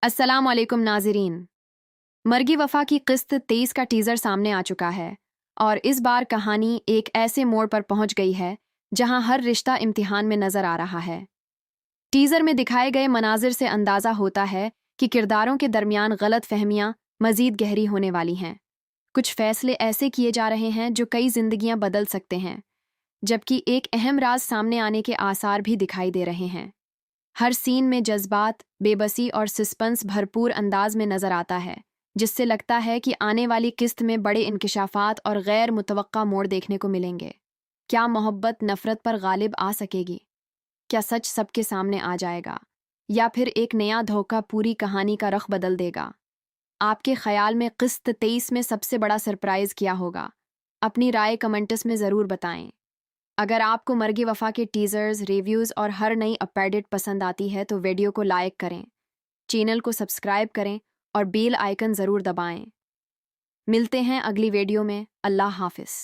अस्सलाम वालेकुम नाज़रीन। मरगी वफ़ा की क़िस्त 23 का टीज़र सामने आ चुका है और इस बार कहानी एक ऐसे मोड़ पर पहुंच गई है जहां हर रिश्ता इम्तिहान में नज़र आ रहा है। टीज़र में दिखाए गए मनाजिर से अंदाज़ा होता है कि किरदारों के दरमियान गलत फहमियाँ मज़ीद गहरी होने वाली हैं। कुछ फ़ैसले ऐसे किए जा रहे हैं जो कई ज़िंदगियाँ बदल सकते हैं, जबकि एक अहम राज सामने आने के आसार भी दिखाई दे रहे हैं। हर सीन में जज्बात, बेबसी और सस्पेंस भरपूर अंदाज में नजर आता है, जिससे लगता है कि आने वाली किस्त में बड़े इंकिशाफात और गैर मुतवक्का मोड़ देखने को मिलेंगे। क्या मोहब्बत नफरत पर गालिब आ सकेगी? क्या सच सबके सामने आ जाएगा? या फिर एक नया धोखा पूरी कहानी का रख बदल देगा? आपके ख्याल में किस्त 23 में सबसे बड़ा सरप्राइज क्या होगा? अपनी राय कमेंट्स में ज़रूर बताएं। अगर आपको मरगी वफ़ा के टीज़र्स, रिव्यूज़ और हर नई अपडेट पसंद आती है तो वीडियो को लाइक करें, चैनल को सब्सक्राइब करें और बेल आइकन ज़रूर दबाएं। मिलते हैं अगली वीडियो में। अल्लाह हाफ़िज़।